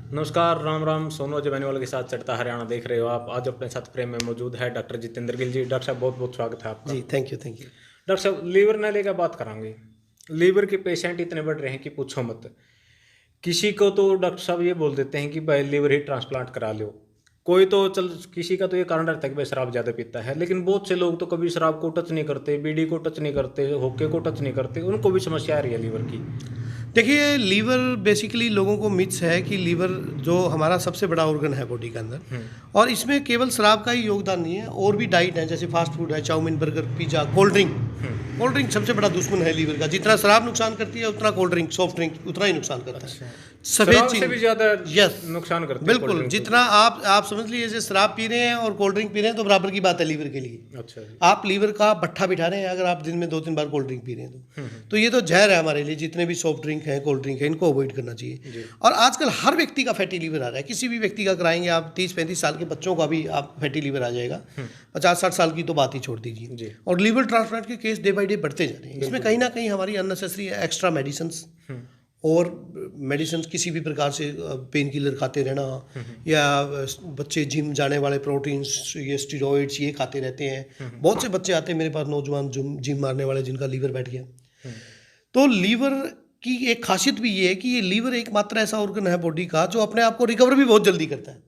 नमस्कार, राम राम। सोनू जबैनीवाला के साथ चढ़ता हरियाणा देख रहे हो आप। आज अपने साथ फ्रेम में मौजूद है डॉक्टर जितेंद्र गिल जी। डॉक्टर साहब, बहुत बहुत स्वागत है आपका। जी, thank you, thank you. Doctor साहब, लीवर ने लेकर बात करांगे। लीवर के पेशेंट इतने बढ़ रहे हैं कि पूछो मत। किसी को तो डॉक्टर साहब ये बोल देते हैं कि भाई लीवर ही ट्रांसप्लांट करा लो। कोई तो चल, किसी का तो ये कारण रहता है कि भाई शराब ज़्यादा पीता है, लेकिन बहुत से लोग तो कभी शराब को टच नहीं करते, बीड़ी को टच नहीं करते, हुक्के को टच नहीं करते, उनको भी समस्या आ रही है लीवर की। देखिए, लीवर बेसिकली लोगों को मिथ्स है कि लीवर जो हमारा सबसे बड़ा ऑर्गन है बॉडी के अंदर, और इसमें केवल शराब का ही योगदान नहीं है, और भी डाइट है, जैसे फास्ट फूड है, chowmein, burger, pizza, cold drink. Cold drink सबसे बड़ा दुश्मन है लीवर का। जितना शराब नुकसान करती है उतना कोल्ड ड्रिंक, सॉफ्ट ड्रिंक उतना ही नुकसान करता है। शराब से भी ज़्यादा यस, नुकसान करती है बिल्कुल। Cold drink. जितना आप समझ लीजिए, जैसे शराब पी रहे हैं और कोल्ड ड्रिंक पी रहे हैं तो बराबर की बात है लीवर के लिए। अच्छा जी। आप लीवर का भट्ठा बिठा रहे हैं अगर आप दिन में 2-3 बार कोल्ड ड्रिंक पी रहे हैं तो ये तो जहर है हमारे लिए। जितने भी सॉफ्ट ड्रिंक हैं, कोल्ड ड्रिंक है, इनको अवॉइड करना चाहिए। और आजकल हर व्यक्ति का फैटी लीवर आ रहा है। किसी भी व्यक्ति का कराएंगे आप, 30-35 साल के बच्चों का भी आप फैटी लीवर आ जाएगा। 50-60 साल की तो बात ही छोड़ दीजिए। और लीवर ट्रांसप्लांट के केस डे बाई डे बढ़ते जा रहे हैं। इसमें कहीं ना कहीं हमारी अननेसेसरी एक्स्ट्रा मेडिसिन और मेडिसिन, किसी भी प्रकार से पेन किलर खाते रहना, या बच्चे जिम जाने वाले प्रोटीन्स, ये स्टेरॉइड्स ये खाते रहते हैं। बहुत से बच्चे आते हैं मेरे पास, नौजवान जिम मारने वाले, जिनका लीवर बैठ गया। तो लीवर की एक खासियत भी ये है कि ये लीवर एकमात्र ऐसा ऑर्गन है बॉडी का जो अपने आप को रिकवर भी बहुत जल्दी करता है।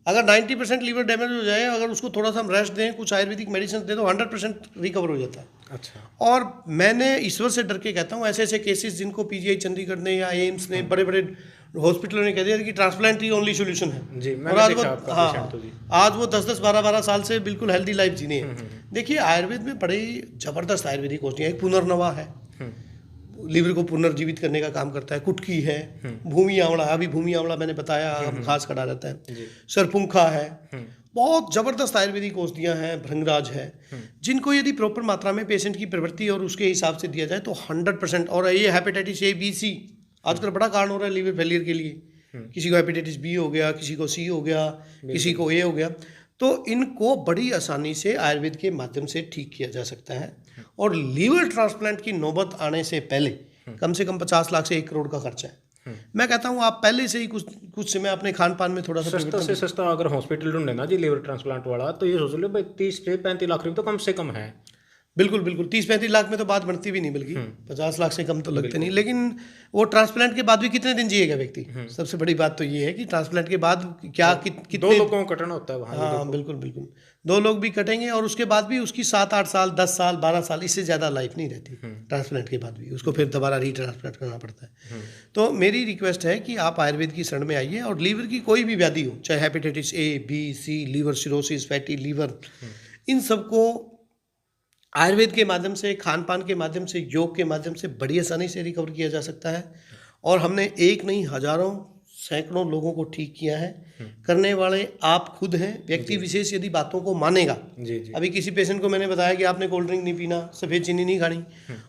अगर 90% लीवर डैमेज हो जाए, अगर उसको थोड़ा सा हम रेस्ट दें, कुछ आयुर्वेदिक मेडिसिन दें, तो 100% रिकवर हो जाता है। अच्छा। और मैंने ईश्वर से डर के कहता हूँ, ऐसे ऐसे केसेस जिनको पीजीआई चंडीगढ़ ने या एम्स ने, बड़े बड़े हॉस्पिटलों ने कह दिया कि ट्रांसप्लांट ही ओनली सोल्यूशन है जी। और आज वो आज वो 10-12 साल से बिल्कुल हेल्दी लाइफ जीने हैं। देखिए, आयुर्वेद में बड़े जबरदस्त आयुर्वेदिक होती है। एक पुनर्नवा है, लीवर को पुनर्जीवित करने का काम करता है। कुटकी है, भूमि आंवला, अभी भूमि आंवला मैंने बताया घास कड़ा रहता है। सरपुंखा है, बहुत जबरदस्त आयुर्वेदिक औषधियाँ हैं। भृंगराज है, जिनको यदि प्रॉपर मात्रा में पेशेंट की प्रवृत्ति और उसके हिसाब से दिया जाए तो 100%। और ये हेपेटाइटिस ए, बी, सी आजकल बड़ा कारण हो रहा है लीवर फेलियर के लिए। किसी को हेपेटाइटिस बी हो गया, किसी को सी हो गया, किसी को ए हो गया। तो इनको बड़ी आसानी से आयुर्वेद के माध्यम से ठीक किया जा सकता है। और लीवर ट्रांसप्लांट की नौबत आने से पहले कम से कम 50 लाख से 1 करोड़ का खर्चा है। मैं कहता हूँ आप पहले से ही कुछ समय अपने खान पान में थोड़ा सा सस्ता से सस्ता अगर हॉस्पिटल ढूंढे ना जी लीवर ट्रांसप्लांट वाला, तो ये सोच लो भाई 30 से 35 लाख रुपये तो कम से कम है। बिल्कुल बिल्कुल, 30-35 लाख में तो बात बनती भी नहीं, बल्कि 50 लाख से कम तो लगते नहीं। लेकिन वो ट्रांसप्लांट के बाद भी कितने दिन जिएगा व्यक्ति? सबसे बड़ी बात तो ये है कि ट्रांसप्लांट के बाद क्या कितने 2 लोगों को कटना होता है वहाँ। हाँ बिल्कुल बिल्कुल, 2 लोग भी कटेंगे और उसके बाद भी उसकी 7-8 साल, 10 साल, 12 साल, इससे ज़्यादा लाइफ नहीं रहती। ट्रांसप्लांट के बाद भी उसको फिर दोबारा रीट्रांसप्लांट करना पड़ता है। तो मेरी रिक्वेस्ट है कि आप आयुर्वेद की शरण में आइए, और लीवर की कोई भी व्याधि हो, चाहे hepatitis A, B, C, liver cirrhosis, fatty liver, इन सबको आयुर्वेद के माध्यम से, खान पान के माध्यम से, योग के माध्यम से बड़ी आसानी से रिकवर किया जा सकता है। और हमने एक नहीं, हजारों सैकड़ों लोगों को ठीक किया है। करने वाले आप खुद हैं। व्यक्ति विशेष यदि बातों को मानेगा। जी जी। अभी किसी पेशेंट को मैंने बताया कि आपने कोल्ड ड्रिंक नहीं पीना, सफ़ेद चीनी नहीं खानी,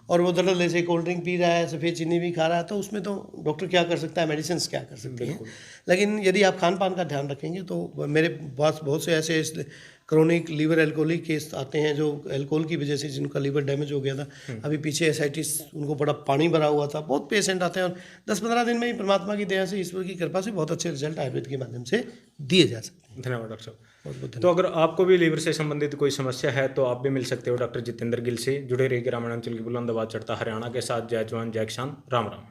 और वो धड़ल्ले से कोल्ड ड्रिंक पी रहा है, सफ़ेद चीनी भी खा रहा है, तो उसमें तो डॉक्टर क्या कर सकता है, मेडिसिन क्या कर सकते हैं। लेकिन यदि आप खान पान का ध्यान रखेंगे तो मेरे पास बहुत से ऐसे क्रोनिक लीवर एल्कोहलिक केस आते हैं जो एल्कोहल की वजह से, जिनका लीवर डैमेज हो गया था। अभी पीछे एसाइटिस, उनको बड़ा पानी भरा हुआ था। बहुत पेशेंट आते हैं और 10-15 दिन में ही परमात्मा की दया से, ईश्वर की कृपा से बहुत अच्छे रिजल्ट आयुर्वेद के माध्यम से दिए जा सकते हैं। धन्यवाद डॉक्टर साहब। तो अगर आपको भी लीवर से संबंधित कोई समस्या है तो आप भी मिल सकते हो डॉक्टर जितेंद्र गिल से। जुड़े रहिए ग्रामीण अंचल की बुलंद आवाज चढ़ता हरियाणा के साथ। जय जवान जय किसान, राम राम।